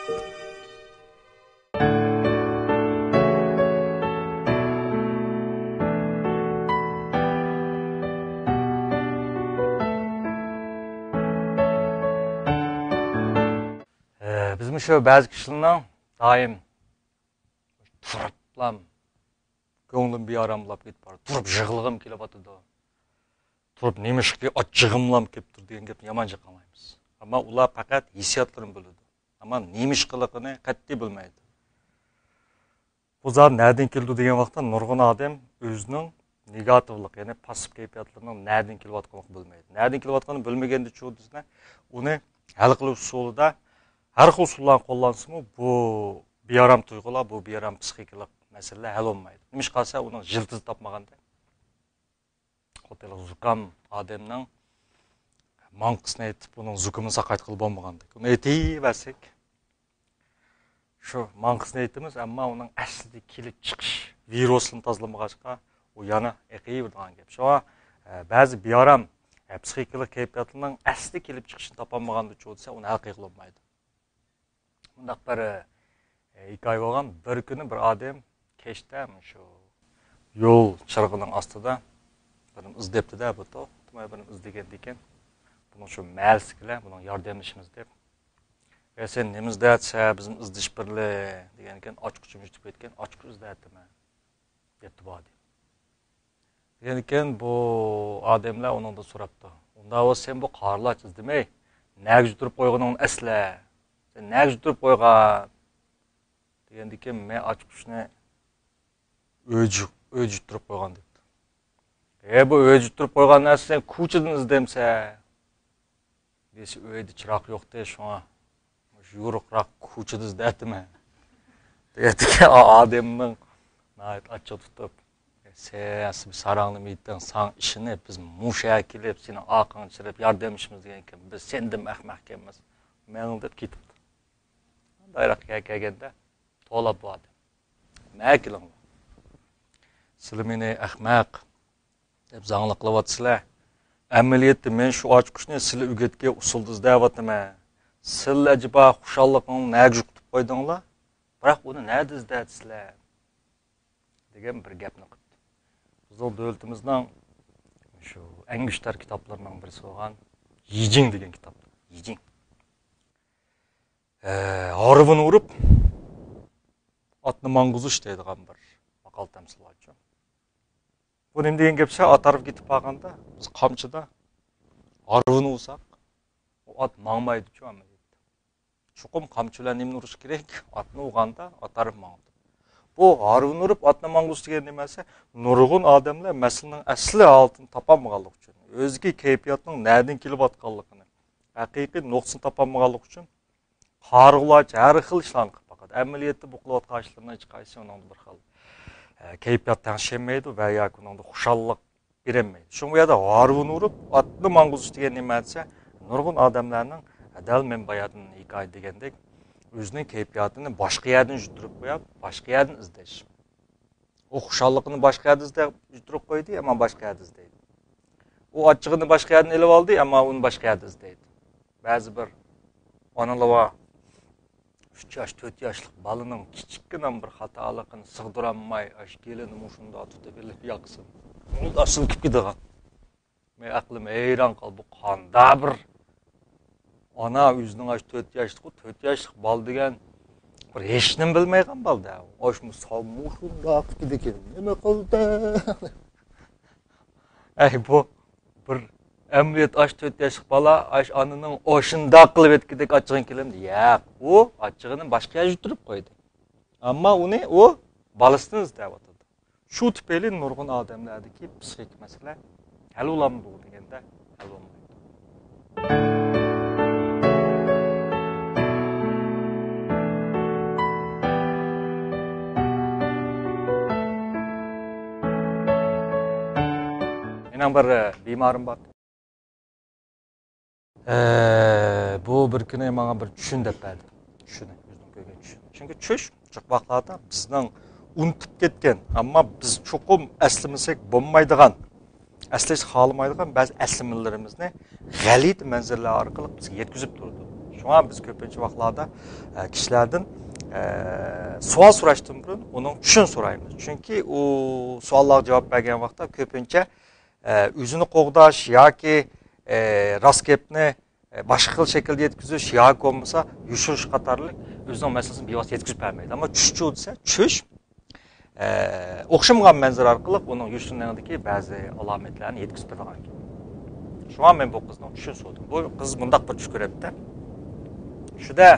Bizim şu bazı kişilerning doim turiblam ko'nglim beoramlab ketib boradi. Turib yig'lig'im kelyapti. Turib nemishqi ochig'imlam kelib tur degan gapni yomoncha qilmaymiz. Ammo ular faqat hissiyotlarini biladi. Ammo nemishqiligini qat'iy bilmaydi. Bu zot nereden keldi degan vaqtda nurg'un odam o'zining negativlik, ya'ni passiv kayfiyatlarining nereden kelayotganini bilmaydi. Nereden kelayotganini bilmaganda cho'disini uni hal qilish usulida har xil usullarni qo'llansimi bu beoram tuyg'ular, bu beoram psixikalik masalalar hal bo'lmaydi. Nima qilsa uning jildiz topmaganda. Xo'jalik zukam odamning manqisini aytib, uning zukumini saqayt qilib bo'lmaganda. Uni aytayversak, shu manqisini aytamiz, ammo uning aslida kelib chiqish virusini tozalamag'achqa u yana eqiyvergan gap. Shunga ba'zi beoram psixikalik kayfiyatlarning asli kelib chiqishini topolmaganda cho'dsa, uni hal qila olmaydi. Bundaq bir hikoya bo'lgan, bir kuni bir odam kechda shu yo'l chirg'ining ostida birini izlabdi-da, bu to'xtamay birini izlagan ekan. Buni shu malskilar, buni yordamlashimiz deb. Sen nima izlayapsa, bizim izdish birli degan ekan, ochquchimiz deb ketgan, ochquch izlayapman debdi bu odam. Degan ekan, bu odamlar uningdan so'rabdi. Unda sen bu qarlaç izlamay, nega turib qo'yganingni asla. Sen nega turib qo'ygan? Degandan keyin men ochquchni o'ji turib qo'ygan debdi. Bu o'ji turib qo'ygan narsa sen ko'chadan izdamsa, desa uyda chiroq yo'q-da, shunga yo'riqroq ko'chada izdadimi? Degan odamning nayt achchiq tutib, sen sarangni meytdan san ishini biz musha kelib, seni oqingni chirib yordamlashimiz degan ekan. Biz sendan ahmoq ekanmiz. Men deb ketibdi. Dayroqqa kelganda to'lab bu odam. Makiling. Sizlar meni ahmoq deb zangli qilyapsizlar. Amaliyotda men shu ochquchni sizlar o'rgatga usulda izlayapman. Sizlar ajiba xushalliqni nega yuqtib qo'ydinglar? Biroq uni nega izlaysizlar? degan bir gapni qildi. Bizning davlatimizning shu angishtar kitoblarining birisi bo'lgan Yijing degan kitob. Yijing. Harvini urib otni mang'uzish deydigan bir maqol tamsil bo'ldi. Bu nima degan gapsa, atarib ketib qolganda biz qamchida harvini ursak, u ot mangmaydi-ku amaliyotda. Chuqum qamchi bilan nima urish kerak? Otni urganda atarib mang'di. Bu harvini urib otni mang'uzish degan nimasi? Nurg'un odamlar masalaning asli holatini topolmaganlik uchun, o'ziga kayfiyatning nerdan kelayotganligini, haqiqiy nuqsini topolmaganlik uchun qarg'ularcha har xil ishlarni qilib boqadi. Amaliyotda bu qilayotgan ishlarning hech qaysi uning bir xil kayfiyat tangishmaydi va yoki uningda xushallik berolmaydi. Shu yerda harvini urib otni mang'uzish degan nima desa, nurg'un odamlarning dal men bayatın hikoya degandek o'zining kayfiyatini boshqa yerdan yuturib qo'yib, boshqa yerdan izlash. U xushalligini boshqa yerdan yuturib qo'ydi, ammo boshqa yerdan izlaydi. U ochig'ini boshqa yerdan elib oldi, ammo uni boshqa yerdan izlaydi. Ba'zi bir onalar 3 yosh, 4 yoshlik balaning kichikkina bir xatoligini sig'diramay, kelini mushunda tutib elib yoqsin. Uni asıl kelib ketgan. Men aqlim hayron qolib, bu qanda bir ana o'zining 4 yoshlik bal degan bir hech nima bilmaygan balda. Oshmu salmushunda qilib ekan. Nima qildi? Bu bir amaliyot 4 yoshlik bola ananing oshunda qilib etgidek ochig'in kelindi. Yo'q, u ochig'ini boshqa yerga turib qo'ydi. Ammo uni u balasidan izlayapti. Shu tufayli nurg'un odamlardagi psixik masala hal bo'lmaydi deganda hal bo'lmaydi. Mening bir bemorim bor. Bu bir kuni menga bir tushun deb berdi. Tushuni, o'zim ko'rgan tushun. Chunki tush chiq vaqtlarda bizning unutib ketgan, ammo biz cho'qim aslamasak bo'lmaydigan, aslash xohlamaydigan ba'zi aslimalarimizni g'alit manzillar orqali bizga yetkazib turdi. Şuna biz köpünçü vaqtlarda kişilerden sual so'rashdan burun uning tushun so'raymiz. Chunki u savollarga javob bergan vaqtda ko'pincha o'zini qo'g'dash yoki rost gapni boshqa xil shaklda yetkazish yoki bo'lmasa yushirish qatorli o'zining masalasini bevosita yetkazib bermaydi. Ammo tushchu desa, tushish o'xshamagan manzara orqali uning yushirishidagi ba'zi alomatlarni yetkazib bergan. Shuna men bu qizning tushun so'radim. Bu qiz bundoq bir tush ko'radi-da. Shuda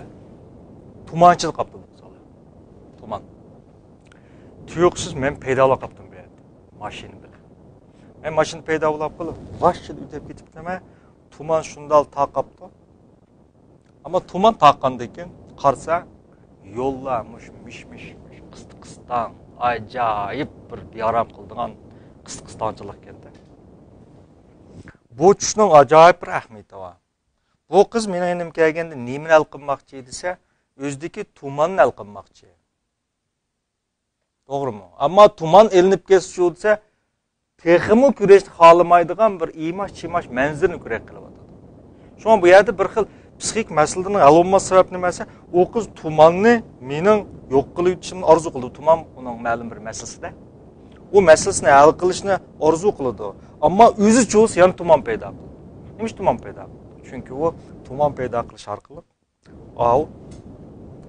tumanchilik qilibdi misol. Tuman. Tuyuqsiz men paydola qildim bu yerda. Mashina bilan. Men mashina paydola qilib, vashchil o'tib ketibdimi? Tuman shundal taqabdi. Ammo tuman taqqandan keyin qarsa, yo'llar mish-mish, qistan, ajoyib bir bearam qildigan qistonchilik endi. Bu tushning ajoyib bir ahamiyati bor. Bu qiz mening enim kelganda nimani hal qilmoqchi desa, o'zidagi tumanni hal qilmoqchi. To'g'rimi? Ammo tuman elinib ketsa desa, texmi kurashni xohlamaydigan bir imash-chimash manzilni ko'rak qilyapti. Shunga bu yerda bir xil psixik masalaning hal bo'lmas sabab nimasi? U qiz tumanni mening yo'q qilishimni orzu qildi. Tuman uning ma'lum bir masalasida. U masalasini hal qilishni orzu qildi. Ammo o'zi cho'z yana tuman paydo qildi. Nima tuman paydo qildi? Chunki u tuman paydo qilish orqali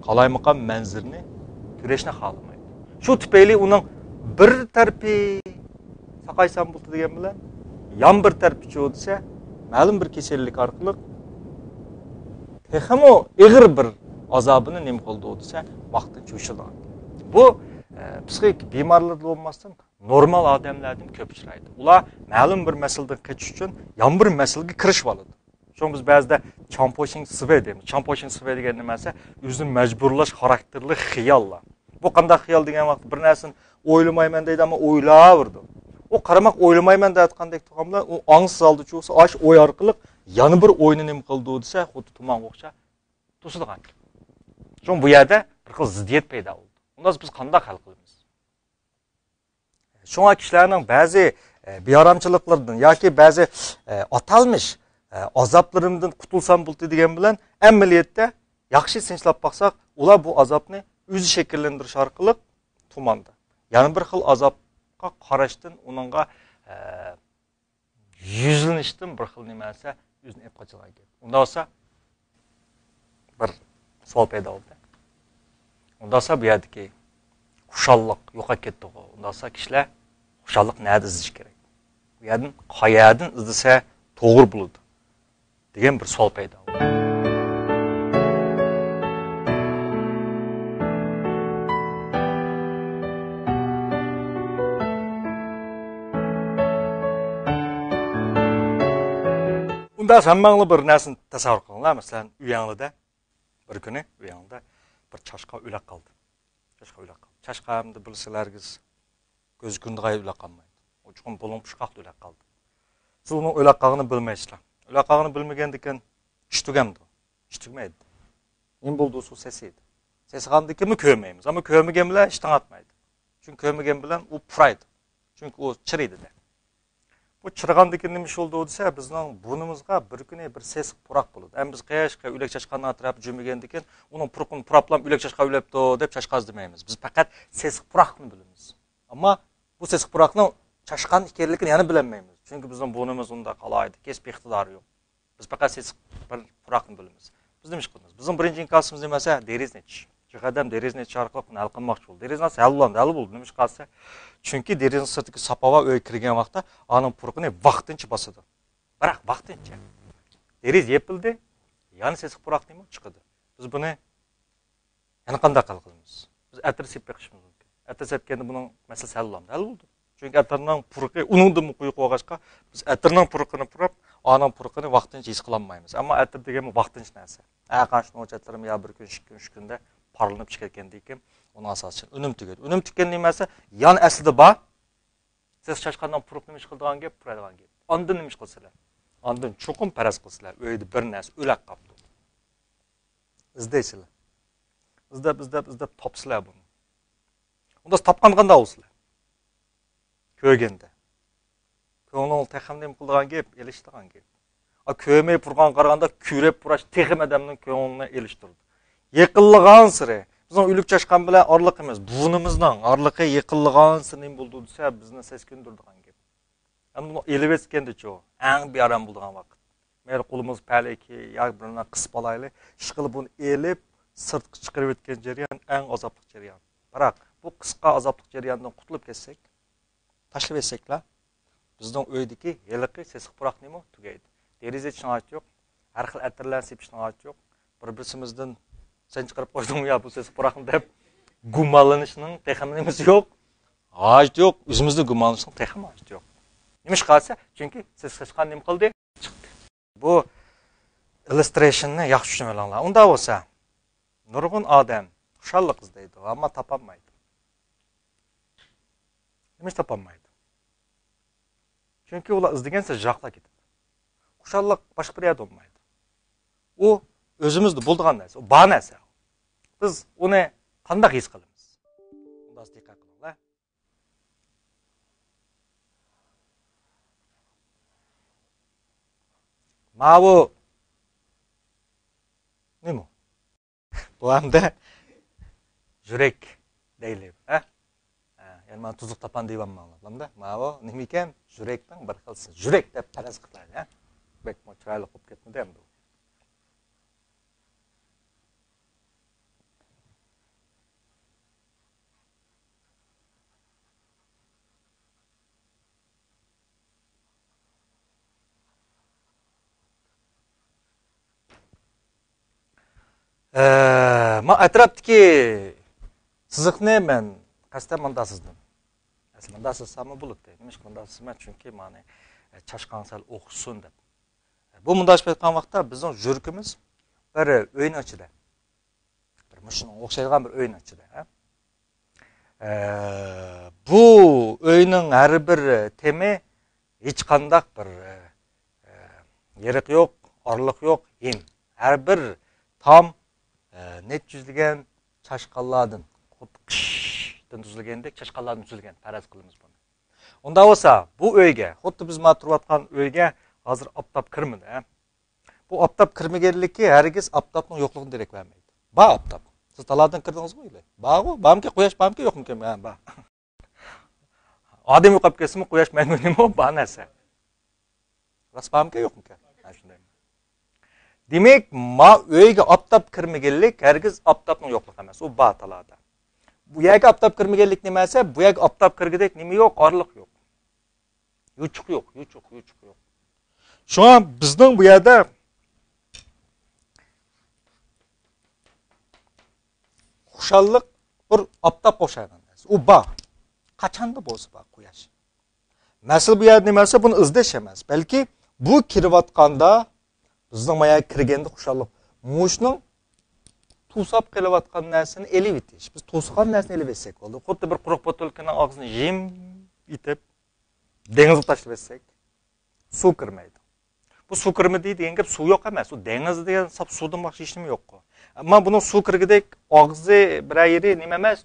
qalaymaqan manzilni ko'rishni xohlamaydi. Shu tufayli uning bir tarafi saqaysam bo'ldi degan bilan, yan bir tarafi cho'dsa, ma'lum bir kasallik orqali texmo ig'ir bir azobini nim qildi desa, vaqtni cho'shildi. Bu psixik bemorlar bo'lmasdan normal odamlardan ko'p uchraydi. Ular ma'lum bir masaladan qochish uchun yan bir masalaga kirishib oladi. Çünkü biz bazıda champoshing sive deymiz. Champoshing sive degan nimasi o'zini majburlash xarakterli xiyollar. Bu qanday xiyol degan vaqt bir narsani o'ylamayman deydi, ammo o'ylaverdi. O qaramoq o'ylamayman deyotgandek to'g'amlar, u ongsiz oldi cho'sa, osh o'y orqali yana bir o'yini nim qildi desa, xuddi tuman o'xsha to'silgan. Chunki bu yerda bir xil ziddiyat paydo bo'ldi. Unda biz qanday hal qilamiz? Shunga kishilarning ba'zi bearamchiliklardan yoki ba'zi atalmish azaplarımdan qutulsam bo'ldi degan bilan amaliyotda yaxshi sinchiklab baqsaq, ular bu azobni o'zi shakllantirish orqali tumanda. Yana bir xil azobga qarashdan, uningga yuzlanishdan bir xil nimasi o'zini ep qochilgan. Unda bo'lsa bir savol paydo bo'ldi. Unda bo'lsa bu yerdagi xushallik yo'qolib ketdi. Unda bo'lsa kishilar xushallik nerede izish kerak? Bu yerdan qayerdan izlasa to'g'ri bo'ladi degan bir savol paydo bo'ldi. Unda hammanglar bir narsani tasavvur qilinglar. Masalan, uyingizda bir kuni uyingizda bir chashqa o'lib qoldi. Chashqamni bilsalaringiz ko'z kundiga o'lib qolmaydi. Uchuqim bo'lib pushqaqda o'lib qoldi. Siz uning o'lib qolganini bilmaysizlar. O'lib qolganini bilmagandan ish tugamdi. Ish tugmaydi. Nima bo'ldi u sesiydi. Sesgandan keyin ko'rmaymiz, ammo ko'rmagan bilan ishdan atmaydi. Chunki ko'rmagan bilan u puraydi. Chunki u chiriydi. Bu chirgandan keyin nima ish bo'ldi desa, bizning burnimizga bir kuni bir ses puroq bo'ladi. Ham biz qayashqa o'lak chashqandan atrofga jo'magandan keyin uning puruqini puraplam o'lak chashqa o'labdi deb chashqaz demaymiz. Biz faqat ses puroqni bilamiz. Ammo bu ses puroqni chashqan ekanligini yana bilmaymiz. Chunki bizning burnimiz unda qalaydi, kesib iqtidori yo'q. Biz faqat ses puroqni bilamiz. Biz nima ish qilamiz? Bizning birinchi inkosimiz nimasi? Deriznich. Jiqadam deriznich orqali hal qilmoqchi bo'ldi. Deriznach hal bo'ldi. Nima ish qilsa? Chunki deriz sirtiga sapava o'y kirgan vaqtda aning puruqini vaqtincha bosadi. Biroq vaqtincha. Deriz yepildi, yana ses puroq nima chiqadi. Biz buni yana qanday hal qilamiz? Biz atir sepib qo'yishimiz mumkin. Atir sepganda buning masalasi hal bo'ldi. Chunki atirning puruqi uningdan quyuq bo'lg'achqa biz atirning puruqini purab, aning puruqini vaqtincha his qilolmaymiz. Ammo atir degan vaqtincha narsa. Qancha o'chatlarim ya bir kun, 2 kun, 3 kunda parlanib chiqayotgandan keyin uning asosiy unum tugadi. Unum tuggan nimasi? Yan aslida bor. Siz chashqandan puruq nima ish qiladigan gap, puradigan gap. Ondan nima ish qilsalar? Ondan cho'qim paraz qilsalar, uyda bir narsa o'laq qoldi. Izdaysizlar. Izdab topsizlar buni. Unda topgan qanday bo'lsizlar? Ko'rganda. Ko'ngil taxmin qiladigan gap, elishtirgan gap. Көмей пұрған қарағанда күреп пұраш тегім адамның көңіліне еліштірді. Еқылыған сірі. Біздің үлік чашқан біле арлық емес. Бұнымыздың арлықы еқылыған сірін болду десе, біздің сәскендірдіған кеп. Bunu elib etkende çoğu. En bir aram bulduğun vakit. Meğer kolumuz pəleki, ya birine qıspalaylı. Şıqılı bunu elib, sırtqı çıqırıb etken jeriyan en azaplık jeriyan. Biroq bu qısqa azaplık jeriyandan qutulub ketsek, taşlab etsekla, bizning öydeki yeliqi sesiq puraq nemo tugaydi. Derize için ayet yok. Her xil ətirlər sepişin ayet yok. Bir-birsimizden sen çıqırıb qoydun ya bu sesiq puraqni deb gumalanışının texminimiz yok. Ayet yok. Üzümüzde gumalanışının texmin ayet yok. Nimish qalsa? Chunki siz chiqqan nim qildi? Chiqdi. Bu illustrationni yaxshi tushuninglar. Unda bo'lsa, nurg'un odam xushallik izlaydi, ammo topolmaydi. Nima topolmaydi? Chunki ular izlagansa jaqla ketadi. Xushallik boshqa bir yerda bo'lmaydi. U o'zimizda bo'lgan narsa, u bor narsa. Biz uni qanday his qilamiz? Unda diqqat qilinglar. Mavu nima? Bu hamda yurek deylik, ha? Yani men tuzuq tapan deyapman, hamda. Mavu nima ekan? Yurekdan bir xilsiz. Yurek deb faraz qiladi, ha? Bek chiroyli qilib ketmadi ham bu. Ma atrofdagi siziqni men qasddan manda sizdim. Aslida manda sizsam bo'ladi. Nima ish manda sizman chunki meni chashqan sal o'qisin deb. Bu mundaj aytgan vaqtda bizning yurkimiz bir o'yin ichida. Bir mushunga o'xshaydigan bir o'yin ichida, ha? Bu o'yinning har bir temi hech qanday bir yeriq yo'q, orliq yo'q, hem. Har bir tam net tuzilgan chashqallardan, qishdan tuzilgandek chashqallardan tuzilgan faraz qilamiz buni. Unda bo'lsa, bu uyga, xuddi biz turayotgan uyga hozir oftob kirmadi, ha? Bu oftob kirmaganligi hargiz oftobning yo'qligini derak vermaydi. Bor oftob. Siz talardan kirdingizmi o'ylay? Bormi? Bormi quyosh bormi yo'qmi? Ha, bor. Odam yo'qolib ketsa, quyosh maymunimi? Bor narsa. Ras bormi yo'qmi? Ha, shunday. Demek, ma uyga oftob kirmaganlik hargiz oftobning yo'qligi emas, u bor talarda. Bu yerga oftob kirmaganlik nima esa, bu yerga oftob kirgidek nima yo'q, orliq yo'q. Yuchuq yo'q, yuchuq yo'q. Şu an bizning bu yerda xushallik bir oftob o'xshagan narsa. U bor. Qachonda bo'lsa bor quyosh. Masal bu yerda nima esa, buni izlash emas, balki bu kirayotganda bizning maya kirganda xushallik. Mushning to'sab qilayotgan narsani elib etish. Biz to'sgan narsani elib etsak bo'ldi. Xuddi bir quruq botilkaning og'zini yem etib dengizga tashlab etsak, suv kirmaydi. Bu suv kirmaydi degan gap suv yo'q emas. U dengiz degan sap suvdan boshqa hech nima yo'q. Ammo buni suv kirgidek og'zi bir yeri nima emas,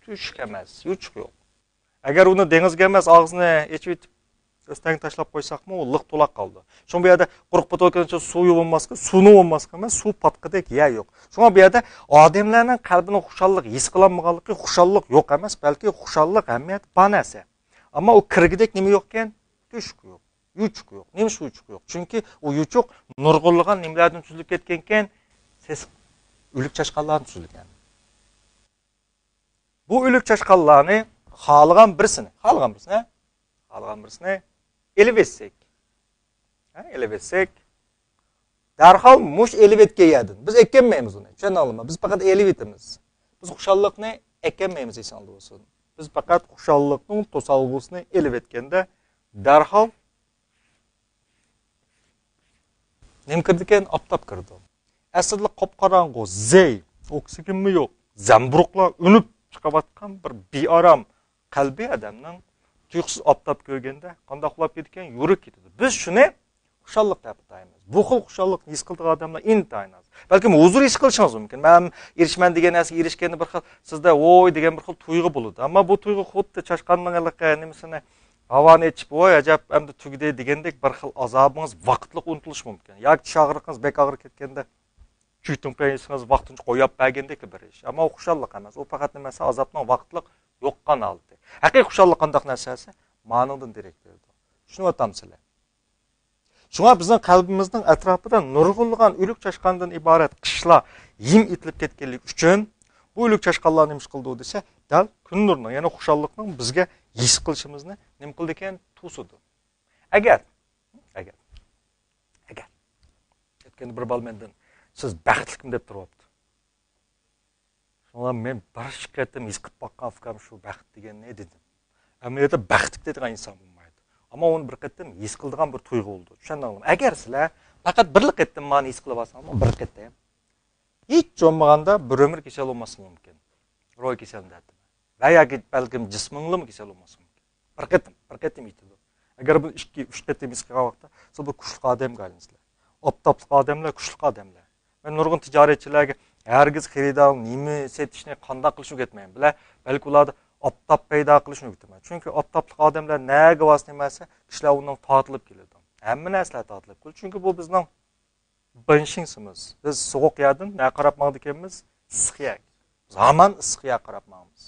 tushuk emas, yuchuq yo'q. Agar uni dengizga emas og'zini echib etib o'stang tashlab qo'ysaqmi, u liq to'laq qoldi. Shunga bu yerda quruq botilkaning suv bo'lmasqa, suvni bo'lmasqa emas, suv patqidek yer yo'q. Shunga bu yerda odamlarning qalbini xushallik his qilolmaganligi, xushallik yo'q emas, balki xushallik ahamiyat bor narsa. Ammo u kirgidek nima yo'q ekan? Tushuk yo'q, yuchuq yo'q. Nima shu yuchuq yo'q? Chunki u yuchuq nurg'unlagan nimalardan tuzilib ketgan ekan, ses o'lik chashqallardan tuzilgan. Bu o'lik chashqallarni xohlagan birsini elib etsak. Ha, elib etsak. Darhol mush elib etgayadin. Biz ekkanmaymiz uni. Tushunolmayman. Biz faqat elib etamiz. Biz xushallikni ekkanmaymiz eson bo'lsin. Biz faqat xushallikning to'salg'usini elib etganda darhol nim kirdi ekan, oftob kirdi. Aslida qop-qorong'u, zey, oksigenmi yo'q, zamburuqlar unib chiqayotgan bir bearam qalbi odamning tuyuqsiz oftob ko'rganda qanday uxlab ketgan, yurak ketadi. Biz shuni xushallik deb ataymiz. Bu xil xushallikni his qilgan odamlar intayin az. Balkim huzur his qilishingiz mumkin. Men erishman degan narsaga erishganda bir xil sizda voy degan bir xil tuyg'u bo'ladi. Ammo bu tuyg'u xuddi chashqanning nimasini Havani içip, oy, acaba hem de tügüde degендek bir xil azabınız vaqtliq unutilishi mumkin. Yoki tish og'riqingiz bek og'rib ketganda kuytung payingiz vaqtincha qo'yib bergandek bir ish. Ammo u xushalliq emas. U faqat nimasi azobning vaqtliq yo'qgan holati. Haqiqiy xushalliq qanday narsasi? Ma'nodan derak berdi. Tushunyapsizlar? Shunga bizning qalbimizning atrofida nurg'unlagan o'lik chashqandan iborat qishlar yim etilib ketganlik uchun bu o'lik chashqanlar nima ish qildi desa, dal kun nurni, ya'ni xushalliqning bizga his qilishimizni nima qildi ekan? To'sidi. Agar aytgan bir bal mendan siz baxtlikim deb turibdi. Shunga men bir shikayatim his qilib boqqan fikrim shu baxt degan ne dedim. Amaliyotda baxtlik degan inson bo'lmaydi. Ammo uni bir qatim his qildigan bir tuyg'u bo'ldi. Tushundingmi? Agar sizlar faqat bir qatim meni his qilib olsangiz, bir qatim hech bo'lmaganda bir umr kasal bo'lmasi mumkin. Ro'y kasaldan. Va yoki balkim jismingizmi kasal bo'lmasi mumkin. Bir qatim yetadi. Agar bu 2-3 qatim his qilgan vaqtda siz bu kuchli odamga aylansizlar. Optoplik odamlar, kuchli odamlar. Men nurg'un tijoratchilarga hargiz xaridor nima setishni qanday qilishni o'rgatmayman. Balki ularda optop paydo qilishni o'rgataman. Chunki optoplik odamlar nega vosita emas, kishilar undan tortilib keladi. Hamma narsalar tortilib keladi. Chunki bu bizning binshingsimiz. Biz sovuq yerdan nima qarab maqdi ekanmiz? Issiqga. Zaman issiqga qarab maqmiz.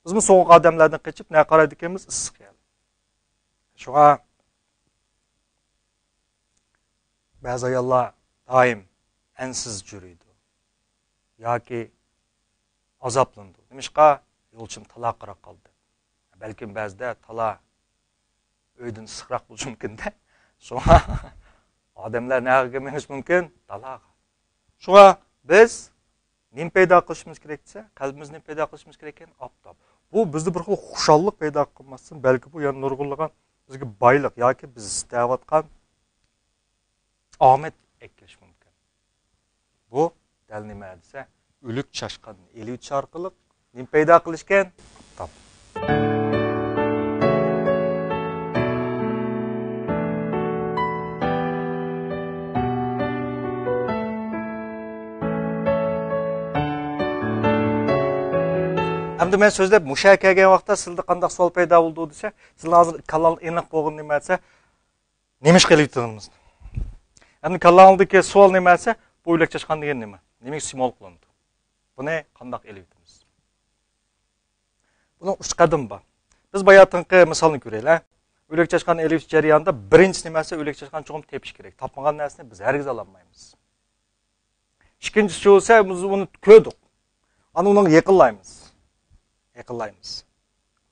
Biz bu sovuq odamlardan qochib nima qaraydi ekanmiz? Issiqga. Shunga ba'zi ayollar doim ansiz yuriydi yoki azoblandi. Nimishqa yo'lchim taloq qilib qoldi. Balkim ba'zida taloq uydan issiqroq bo'lishi mumkin-da. Shunga odamlar nega kelmenish mumkin? Taloq. Shunga biz nim paydo qilishimiz kerak desa, qalbimizni paydo qilishimiz kerak ekan, optob. Bu bizni bir xil xushallik paydo qilmasdan, balki bu yana nurg'unlagan bizga boylik yoki biz istayotgan omad ekilish mumkin. Bu dal nima desa, o'lik chashqan eluvchi orqali nim paydo qilishgan top. Hamda men so'zlab mushak kelgan vaqtda sizda qanday savol paydo bo'ldi desa, sizlar hozir kanal aniq bo'lgan nima desa, nima ish qilyapsiz? Hamda kanaldagi savol nima desa, bu o'lik chashqan degan nima? Nima simol qilindi? Buni qanday elyapmiz? Buning 3 qadam bor. Biz bayotqi misolni ko'raylik. O'lik chashqan elish jarayonida birinchi nimasi o'lik chashqan cho'qim tepish kerak. Topmagan narsani biz hargiz olmaymiz. Ikkinchisi bo'lsa, biz uni ko'rdik. Ana uni yaqinlaymiz.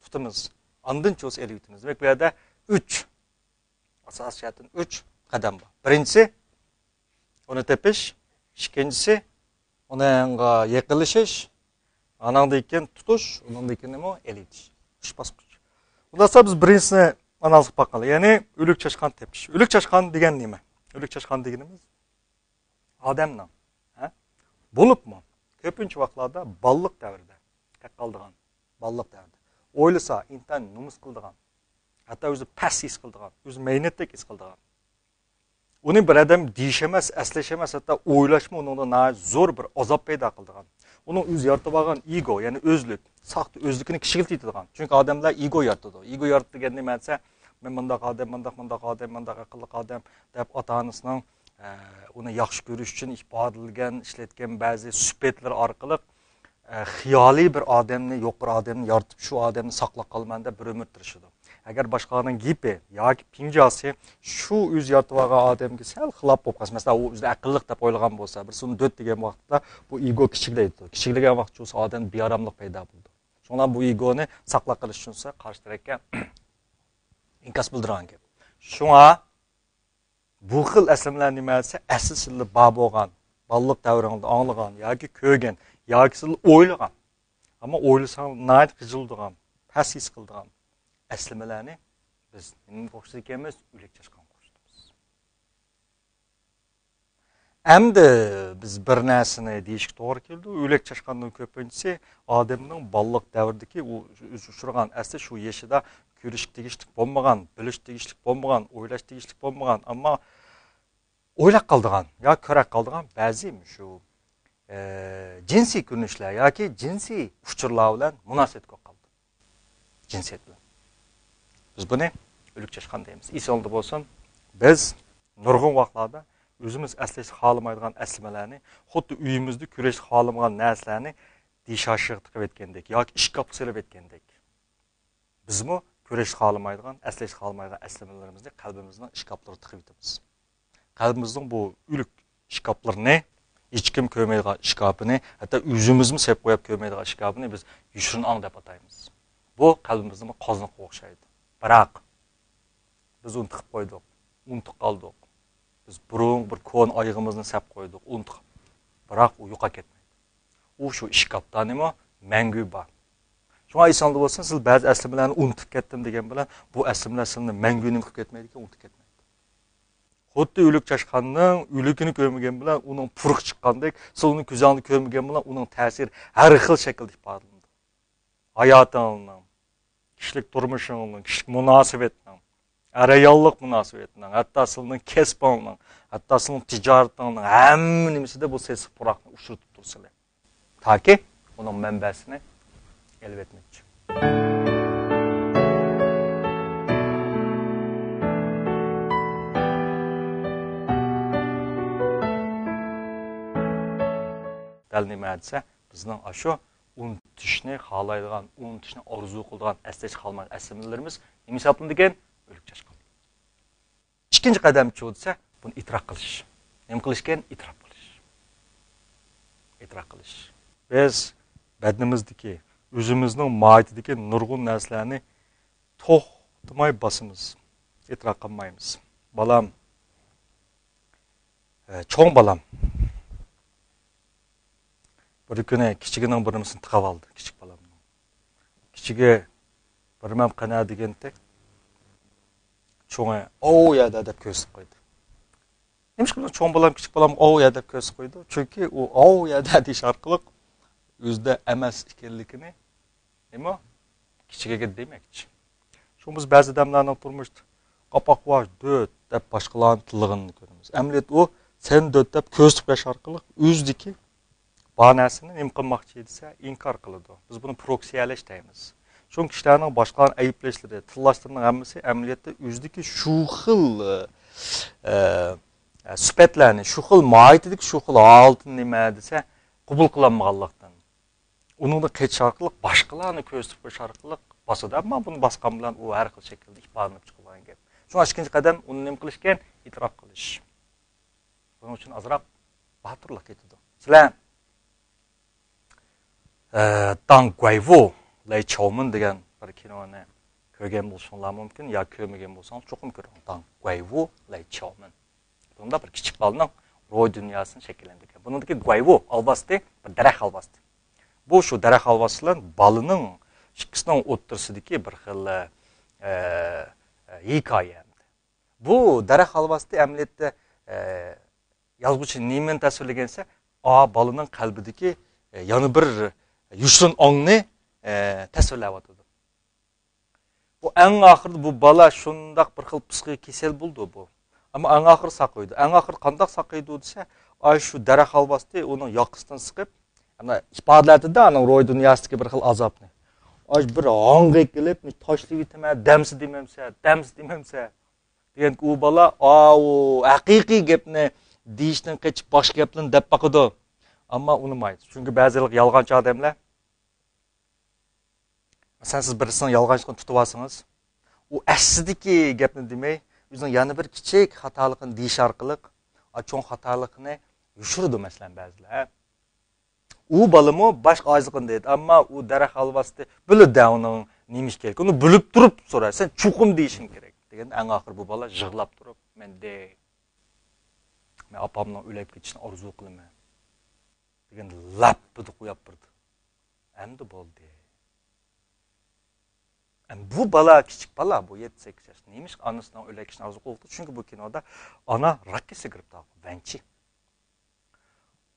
Tutamiz. Ondan cho'z elyapmiz. Demak, bu yerda 3 asosiyatdan 3 qadam bor. Birinchisi uni tepish, ikkinchisi unga yaqinlashish, anandan keyin tutish, undan keyin nima elitish. 3 bosqich. Bundan sonra biz birinchisini analiz qilib bakalım. Ya'ni o'lik chashqan tepish. O'lik chashqan degan nima? O'lik chashqan deganimiz odamning, bo'libmi? Ko'pincha vaqtlarda balliq davrida qoldigan, balliq davrida. O'ylasa, intan numus qildigan, hatto o'zi past his qildigan, o'zi maynatdek his qildigan. Uni bir adam deyish emas, aslash emas, hatto o'ylashmi uningda zo'r bir azob paydo qildigan. Uning o'zi yaratib olgan ego, ya'ni o'zlik, saxta o'zlikni kishiltiydigan. Chunki odamlar ego yaratadi. Ego yaratgan nima desa, men bunday odam, bunday aqlli odam deb ota-onasining uni yaxshi ko'rish uchun ifodalangan, ishlatgan ba'zi sifatlar orqali xiyoliy bir odamni, yuqori odamni yaratib shu odamni saqlab qolmanda bir umr turishadi. Agar boshqalarning gipi yoki pinjasi shu o'z yaratib olgan odamga sal xilof bo'lib qolsa, masalan, u o'zi aqlliq deb o'ylagan bo'lsa, bir suni dot degan vaqtda bu ego kichiklaydi. Kichiklagan vaqt shu odam bearomlik paydo bo'ldi. Shundan bu egoni saqlab qolish uchun qarshi tarafga inkas bildirgan gap. Shunga bu xil aslimlar nimasi asl bor bo'lgan, balliq davringda anglagan yoki ko'rgan yoki siz o'ylagan. Ammo o'ylasang nayt qijildigan, past his qildigan aslimalarni biz nima qo'shdik ekanmiz? O'lik chashqan qo'shdimiz. Endi biz bir narsani deyishga to'g'ri keldi. O'lik chashqanning ko'pinchisi odamning balliq davridagi u uchragan asli shu yeshida ko'rish tegishlik bo'lmagan, bilish tegishlik bo'lmagan, o'ylash tegishlik bo'lmagan, ammo o'ylab qoldigan yoki ko'rak qoldigan ba'zi shu jinsiy ko'rinishlar yoki jinsiy uchurlar bilan munosabat qoldi. Jinsiyat bilan. Biz buni o'lik chashqan deymiz. Esimizda bo'lsin, biz nurg'un vaqtlarda o'zimiz aslash xohlamaydigan aslimalarni, xuddi uyimizda ko'rish xohlamagan narsalarni dishashiq tiqib etgandek yoki ishkopga solib etgandek. Bizmi ko'rish xohlamaydigan, aslash xohlamaydigan aslimalarimizni qalbimizning ishkoplarga tiqib etamiz. Qalbimizning bu o'lik ishkoplarni hech kim ko'rmaydigan ishkopini, hatto o'zimizmi sep qo'yib ko'rmaydigan ishkopini biz yushin ong deb ataymiz. Bu qalbimizning qozoniga o'xshaydi. Biroq biz uni tiqib qo'ydik, unutib qoldik. Biz burun bir kon oyog'imizni sep qo'ydik, unutib. Biroq u yo'qa ketmaydi. U shu ishkopda nima? Mangu bor. Shunga esingizda bo'lsin, siz ba'zi aslimalarni unutib ketdim degan bilan bu aslimalar sizni manguning qilib ketmaydi, unutib ketmaydi. Xuddi o'lik chashqanning o'ligini ko'rmagan bilan uning puruq chiqqandek, siz uning ko'zini ko'rmagan bilan uning ta'siri har xil shaklda ifodalanadi. Hayotingning, kishilik turmushingning, kishilik munosabatning, arayonlik munosabatning, hatto sizning kasbingning, hatto sizning tijoratingning hamma nimasida bu sesiz puroqni ushirib tursizlar. Taki uning manbasini elib etmoqchi. Dal nima desa, bizning ashu unutishni xohlaydigan, unutishni orzu qiladigan aslash qolmagan aslimalarimiz nima hisoblanadi ekan? O'lik chashqan. Ikkinchi qadamchi bo'lsa, buni itrof qilish. Nima qilish ekan? Itrof qilish. Itrof qilish. Biz badnimizdagi, o'zimizning mohiyatidagi nurg'un narsalarni to'xtamay bosimiz. Itrof qilmaymiz. Balam, cho'ng balam bir kuni kichigining birmisini tiqib oldi, kichik balamni. Kichigi birmam qana degandek cho'ngi ya deb ko'rsatib qo'ydi. Nima qilib cho'ng balam kichik balam ya deb ko'rsatib qo'ydi? Chunki u ya deyish orqali o'zida emas ekanligini nima kichigiga demoqchi. Shu biz ba'zi odamlarning turmushda qopoq vosh döt deb boshqalarning tillig'ini ko'ramiz. Amaliyot u sen döt deb ko'rsatib qo'yish orqali o'zdiki banasini nima qilmoqchi desa inkor qiladi. Biz buni proksiyalash deymiz. Chunki kishilarning boshqalarni ayblashlari, tillashlarning hammasi amaliyotda o'zidagi shu xil sifatlarni, shu xil mohiyatidagi shu xil holatni nima desa qabul qilinmaganlikdan. Uningda qechish orqali boshqalarni ko'rsatib qo'yish orqali bosadi. Ammo buni bosqan bilan u har xil shaklda ifodalanib chiqagan gap. Shunga ikkinchi qadam uni nima qilish ekan? Itrof qilish. Buning uchun ozroq batirlik ketadi. Sizlar Dang Guiwu Lei Choumen degan bir kinoni ko'rgan bo'lsanglar mumkin, yoki ko'rmagan bo'lsangiz cho'qim ko'ring. Dang Guiwu Lei Choumen. Bunda bir kichik bolaning ro'y dunyosini shakllantirgan. Buningdagi Guiwu alvasti bir daraxt alvasti. Bu shu daraxt alvasti bilan bolaning ikkisining o'rtasidagi bir xil hikoya. Bu daraxt alvasti amaliyotda yozuvchi nimani tasvirlagansa, bolaning qalbidagi yana bir yushin ongni tasvirlayotdi. Bu eng oxirida bu bola shundoq bir xil psixik kasal bo'ldi bu. Ammo eng oxir saqlaydi. Eng oxir qandoq saqlaydi desa, shu daraxt alvasti uning yoqasidan siqib, ana ifodalarda uning ro'y dunyosidagi bir xil azobni. Bir hongga kelib, tashlab yetma, damsi demamsa degan u bola u haqiqiy gapni deyishdan qechib boshqa gaplarni deb baqidi. Ammo unutmaydi. Chunki ba'zilar yolg'onchi odamlar siz birisini yolg'onchilikni tutib olsangiz, u aslidagi gapni demay, o'zining yana bir kichik xatolikni deyish orqali cho'ng xatolikni yushirdi masalan ba'zilar. U bolami boshqa ozliqni deydi, ammo u daraxt alvasti biladi uning nima ish kerak. Uni bilib turib so'raysan, sen chuqum deyishing kerak. Deganda eng oxir bu bola yig'lab turib, men opamning o'lib ketishini orzu qilaman. Deganda lapni qo'yib turdi. Endi bo'ldi. Bu bola kichik bola, bu 7-8 yosh. Nemish onasining o'lib ketishini orzu qildi? Chunki bu kinoda ona rakka sigiribdi, vanchi.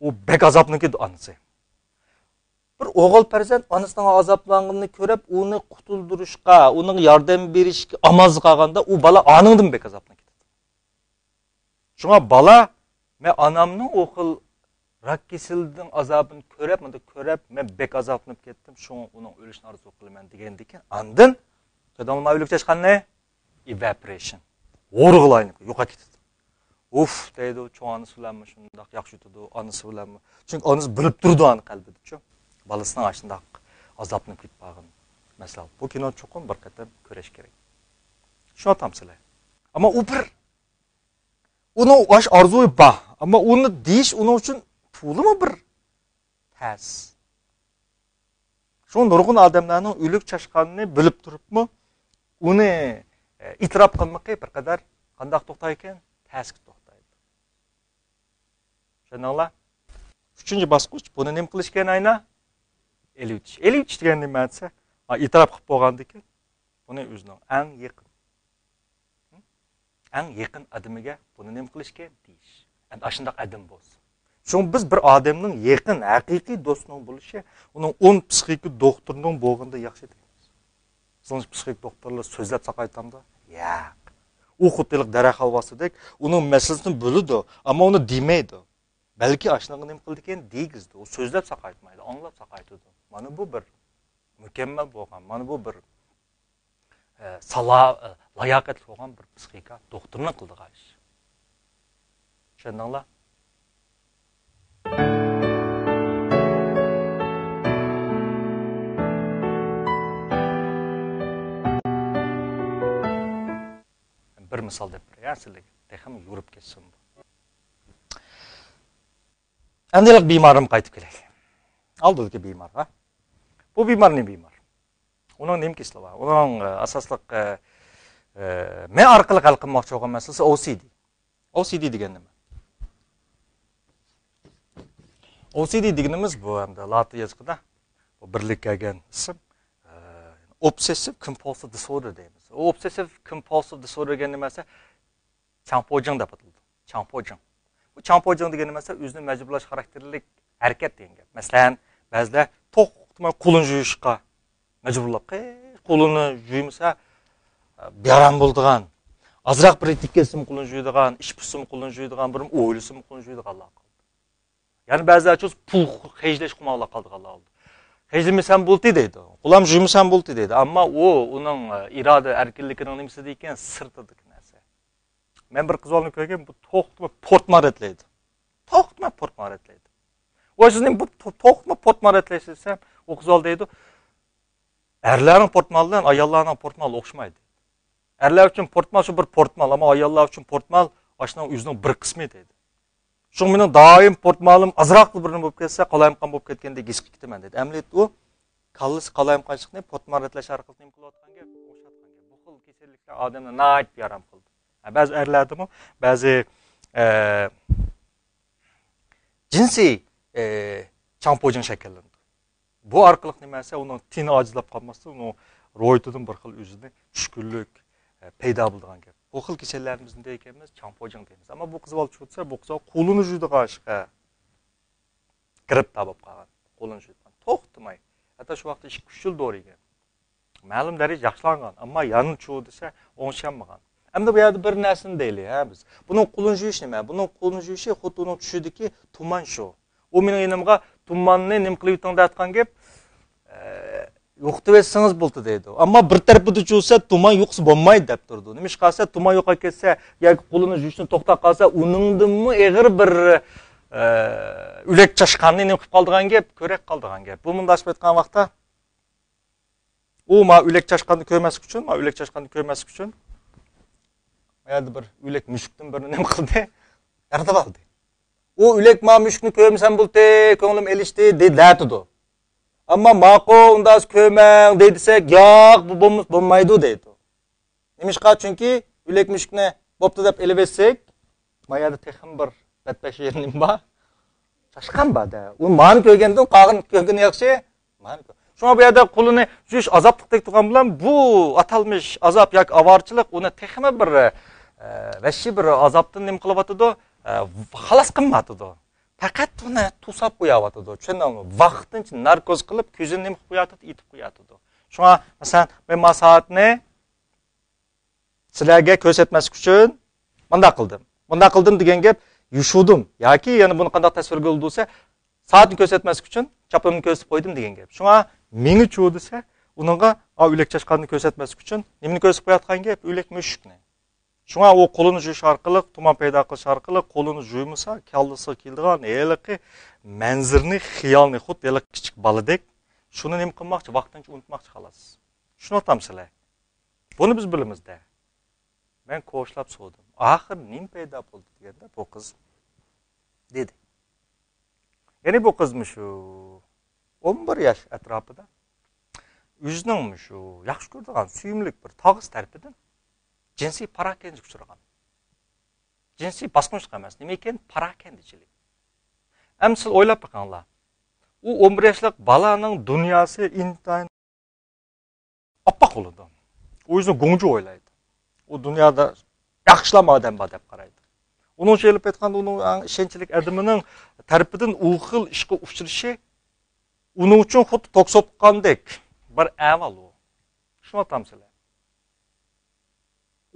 U bek azobniki onasi. Bir o'g'il farzand onasining azoblanganini ko'rib, uni qutuldirishga, uning yordam berishga amoz qilganda, u bola oningdan bek azoblanib ketadi. Shunga bola, men onamning o'g'il rak kesildining azobini ko'rib, men bek azoblanib ketdim, shunga uning o'lishini orzu qilaman degandan keyin, andin qadamlar o'lik chashqanni evaporation. O'rg'ilayni, yo'qolib ketadi. Uf deydi, cho'ng onasi bilanmi shundoq yaxshi yutadi, onasi bilanmi? Chunki onasi bilib turdi ani qalbida-chu. Balasining ashundaq azoblanib ketpag'in. Masalan, bu kino cho'qim bir qatam ko'rish kerak. Shuni aytamsizlar. Ammo u bir uni osh orzuy bor, ammo uni deyish uning uchun pulimi bir tas. Şu nurg'un odamlarning o'lik chashqanini bilib turibmi, uni itrof qilmoqqa bir qadar qandoq to'xtar ekan, tasga to'xtaydi. Tushundinglar? 3-bosqich buni nima qilish kerak ayna? Elitish. Elitish degan nima desa, itrof qilib bo'lgandan keyin buni o'zining eng yaqin odamiga buni nima qilish kerak deyish. Endi ashundoq odam bo'lsin. Çünkü biz bir adamның yakın, haqiqiy do'stining bo'lishi, uning 10 psixik doktorning bo'lganda yaxshi deymiz. Sizning psixik doktorlar so'zlab saqaytamda? Yo'q. U xuddilik daraxt halvasidek, uning masalasini bo'ladi, ammo uni demaydi. Balki ashunga nima qildi ekan deygizdi. U so'zlab saqaytmaydi, anglab saqaytadi. Mana bu bir mukammal bo'lgan, mana bu bir layoqatli bo'lgan bir psixika doktorning qildigan ish. Tushundinglar? Bir misal deb beraylik, sizlarga texim yurib ketsin bu. Endalik bemorim qaytib kelaylik. Oldidagi bemor, ha? Bu bemor ne bemor? Uning nima kesili bor? Uning asosliq men orqali hal qilmoqchi bo'lgan masalasi OCD. OCD degan nima? OCD deganimiz bu hamda latin yozig'ida bu birlik kelgan ism obsessive compulsive disorder deymiz. Obsessive compulsive disorder degan nimasi? Champojing deb ataladi. Champojing. Bu champojing degan nimasi? O'zini majburlash xarakterlik harakat degan gap. Masalan, ba'zilar to'xtamay qo'lini yuvishga majburlab, qo'lini yuymasa beram bo'ldigan, azroq bir tikkesim qo'lini yuydigan, ish pusim qo'lini yuydigan, bir o'ylisim qo'lini yuydiganlar. Yani ba'zilar cho'z pul xejlash qilmoqlar qoldiganlar oldi. Xejlamasam bo'ldi deydi. Qo'lam yuymasam bo'ldi deydi. Ammo uning iroda erkinligining nimasi ekan, sirtidagi narsa. Men bir qizolni ko'rgan, bu to'xtma portmaretlaydi. To'xtma portmaretlaydi. O'zing bu to'xtma portmaretlaysam, o qizol deydi. Erlarning portmali bilan ayollarning portmali o'xshamaydi. Erlar uchun portmal shu bir portmal, ammo ayollar uchun portmal ashning o'zining bir qismi deydi. Çünkü benim daim portmalim azroqli birini bo'lib ketsa, qalayimqon bo'lib ketgandek his qilib dedi. Amliyat u kallasi qalayimqonchiqni portmaretlash orqali nima qilayotganga o'xshatgan gap. Bu xil kasalliklar odamni nayt yaram qildi. Ba'zi erlardimi, ba'zi jinsiy champojing shakllandi. Bu orqali nimasi uning tini ojizlab qolmasdan, uning ro'ytidan bir xil o'zini tushkunlik paydo bo'lgan gap. Bu xil kasallarimizni ekanmiz, champojing deymiz. Ammo bu qiz bola chiqsa, bu qiz qo'lini yuydi qashqa. Kirib tabib qolgan. Qo'lini yuygan. To'xtamay. Hatto shu vaqtda 2-3 yil do'rigan. Ma'lum darajada yaxshilangan, ammo yana chu desa, o'ngshamagan. Endi bu yerda bir narsani deylik, ha biz. Buning qo'lini yuyish nima? Buning qo'lini yuyishi xuddi uning tushidagi tuman shu. U mening yanimga tumanni nima qilib yutang deyotgan gap, yo'qtibetsangiz bo'ldi deydi. Ammo bir tarafida cho'sa tuman yo'qsa bo'lmaydi deb turdi. Nima ish qilsa tuman yo'qolib ketsa yoki qo'lini yuvishni to'xtab qolsa, uningdimi eg'ir bir o'lak chashqanni nima qilib qoldigan gap, ko'rak qoldigan gap. Bu mundashib aytgan vaqtda u ma o'lak chashqanni ko'rmaslik uchun, yana bir o'lak mushukdan birini nima qildi? Yaratib oldi. U o'lak ma mushukni ko'rsam bo'ldi, ko'nglim elishdi dedi. Ama maqo undas kömeng deysek, yo'q, bu bo'lmaydi deydi. Nimishqa chunki o'lak mushukni bo'pti deb elib etsek, mayada texim bir batbash yernim bor. Chashqan bada. U mani ko'rgandan qog'in ko'rgani yaxshi. Shunga bu yerda qo'lini yuyish azoblikdek turgan bilan bu atalmish azob yoki avorchilik uni teximi bir vashshi bir azobdan nim qilyotdi, xalos qilmadi. Fakat uni tusab qo'yapti. Tushundingmi? Vaqtincha narkoz qilib, ko'zini nima qilib qo'yatdi, etib qo'yatdi. Shunga masalan, men masoatni sizlarga ko'rsatmaslik uchun bunday qildim. Bunday qildim degan gap yushudim yoki yana buni qanday tasvirga oldi desa, soatni ko'rsatmaslik uchun chapimni ko'rsatib qo'ydim degan gap. Shunga menga chu desa, Uningga o'lak chashqanni ko'rsatmaslik uchun nimani ko'rsatib qo'yayotgan gap? O'lak mushukni. Shunga u qo'lini yuvish orqali, tuman paydo qilish orqali qo'lini yuvmasa, kallasiga keladigan haliqi manzirni, xiyolni xuddi haliq kichik boladek shuni nima qilmoqchi, vaqtincha unutmoqchi xolos. Shuni aytamsizlar. Buni biz bilamizda. Men qo'shlab so'radim. Axir nima paydo bo'ldi deganda bu qiz dedi. Ya'ni bu qizmi shu 11 yosh atrofida o'zining shu yaxshi ko'radigan suyimlik bir tog'iz tarafidan jinsiy parakendlik uchragan. Jinsiy bosqinchilik emas, nima ekan? Parakendichilik. Amsil o'ylab boqinglar. U 11 yoshlik balaning dunyosi intayin oppoq bo'ladi. O'zini go'ngju o'ylaydi. U dunyoda yaxshilama odam bor deb qaraydi. Uning kelib aytganda uning ishonchlik adamining tarafidan u xil ishga uchrashi uning uchun xuddi to'qsotgandek bir avval u. Shuni aytamsizlar.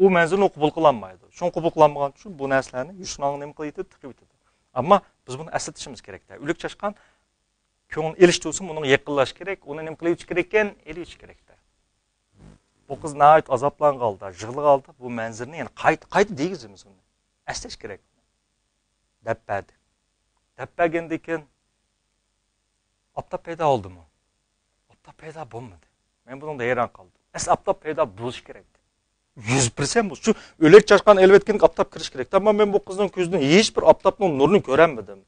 U manzilni qabul qilolmaydi. Shuni qabul qilmagan uchun bu narsalarni yushnoq nima qilib tiqib yetadi. Ammo biz buni eslatishimiz kerak-da. O'lik chashqan ko'ngil elishtirsin, uni yaqinlash kerak, uni nima qilish kerak ekan? Elish kerak-da. Bu qiz nəhayət azaplan qaldı, yığılıq qaldı. Bu mənzirni, yəni qaydı deyizimiz onu. Əsləş gerek. Dəbbədi. Dəbbəgendikən aptap peyda oldu mu? Aptap peyda bulmadı. Ben bunun da heyran qaldım. Aptap peyda buluş gerekti. 100% bu. Şu ölek çaşqan elbetkenlik aptap kiriş gerekti. Ama ben bu kızın gözünden hiç bir aptapның nurunu göremedim.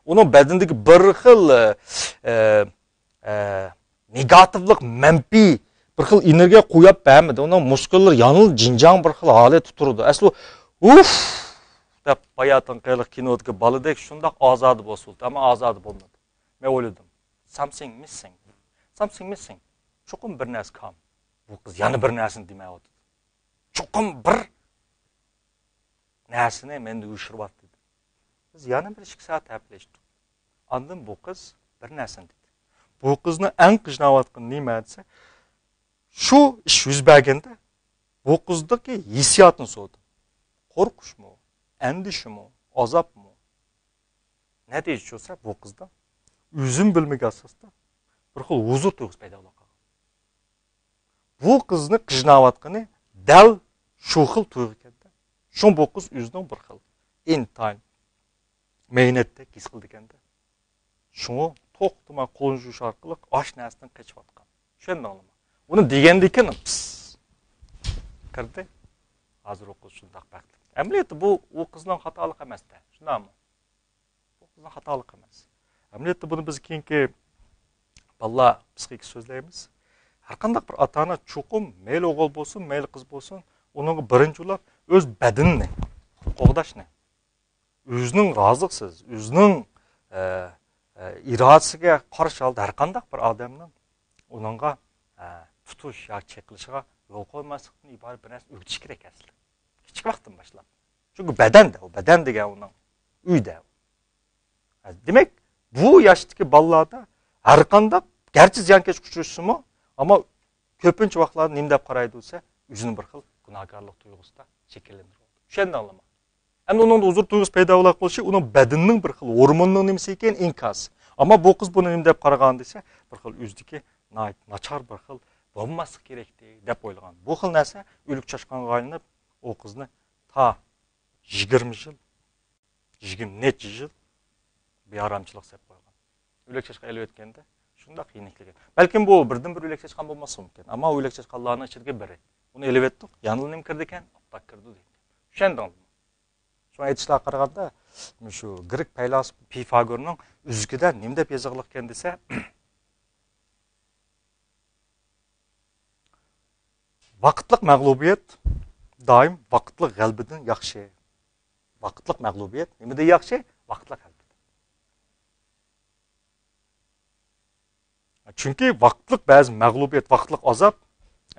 Onun bədindeki bir xil negativlik, mənfi bir xil energiya qo'yib bermadi. Onun muskullar yanıl jinjang bir xil holat tuturdi. Asli deb bayatın qiyliq kinodagi baladek shundoq ozodi bo'ldi, ammo ozodi bo'lmadi. Men o'yladim. Something missing. Something missing. Cho'qim bir narsa kam. Bu qiz yana bir narsani demayapti. Cho'qim bir narsani menda uyushiryapti. Biz yana bir 2 soat gaplashdik. Ondan bu qiz bir narsani dedi. Bu qizni eng qiynayotgan nima desa, shu ish yuz berganda bu qizdagi hissiyotni so'rdim. Qo'rqishmi, andishmi, azobmi? Ne deyishsa bu qizda o'zim bilmagan asosda bir xil huzur tuyg'usi paydo bo'lgan. Bu qizni qiynayotgani dal shu xil tuyg'u ekanda. Shu bu qiz o'zining bir xil intayin mehnatda his qildi ekanda. Shuni to'xtamay qo'lini yuvish orqali osh narsadan qochayotgan. Tushundingmi? Uni degandikan kirdi. Hozir o'qish shundoq baxtli. Amaliyotda bu o qizning xatolik emas-da. Shundaqmi? Bu qizning xatolik emas. Amaliyotda buni biz keyingi balla psixik so'zlaymiz. Har qanday bir ota-ona cho'qim mayli o'g'il bo'lsin, mayli qiz bo'lsin, uning birinchi ulab o'z badanini qo'g'dashni, o'zining roziliksiz, o'zining irodasiga qarshi oldi har qanday bir odamning uningga tutush yoki cheqilishiga yo'l qo'ymaslikdan iborat bir narsa o'rgatish kerak aslida. Kichik vaqtdan boshlab. Chunki badanda, u badan degan uning uyda. Demak, bu yoshdagi bolalarda har qanday garchi ziyonkashga uchrashsa-mu, ammo ko'pincha vaqtlarda nima deb qaraydi bo'lsa, o'zini bir xil gunohkorlik tuyg'usida shakllantiradi. Tushundingmi? Endi uning huzur tuyg'usi paydo bo'lib qolishi, uning badanining bir xil hormonning nimasi ekan inkas. Ammo bu qiz buni nima deb qaragan desa, bir xil o'zidagi nachar bir xil bo'lmaslik kerak deb o'ylagan. Bu xil narsa o'lik chashqanga aylanib, o qizni ta 20 yil, 20 necha yil bearamchilik deb qo'ygan. O'lik chashqa elib o'tganda shunday qiyinlik. Balkim bu birdan bir o'lik chashqan bo'lmasa mumkin. Ammo o'lik chashqanlarning ichiga biri. Uni elib o'tdik, yanil nim kirdi ekan, oppoq kirdi deydi. Tushundingmi? Shu aytishlar qaraganda, shu Grek faylasuf Pifagorning uzgida nima deb yozig'liq ekan desa, vaqtliq mag'lubiyat doim vaqtliq g'albidan yaxshi. Vaqtliq mag'lubiyat nimada yaxshi? Vaqtliq g'albi. Chunki vaqtliq ba'zi mag'lubiyat, vaqtliq azob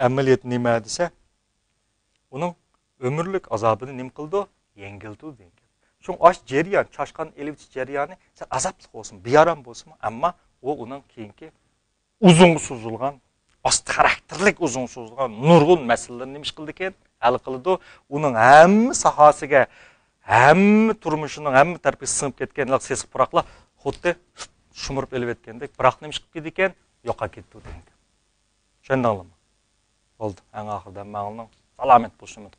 amaliyat nima desa, uning umrlik azobini nima qildi? Yengildi degan. Shu osh jarayon, chashqan elivchi jarayoni sen azobli bo'lsin, bearam bo'lsin, ammo u uning keyingi uzun so'zilgan, ost xarakterlik uzun so'zilgan nurg'un masalalarni nima qildi ekan? Hal qildi. Uning hamma sohasiga, hamma turmushining hamma tarafiga singib ketganlar, sesiq puroqlar xuddi shumirib elib etgandek, biroq nima qilib ketdi ekan? Yo'qolib ketdi degan. Ошондо алам. Болду. Эң акырда маңылың саламет болушу үмүт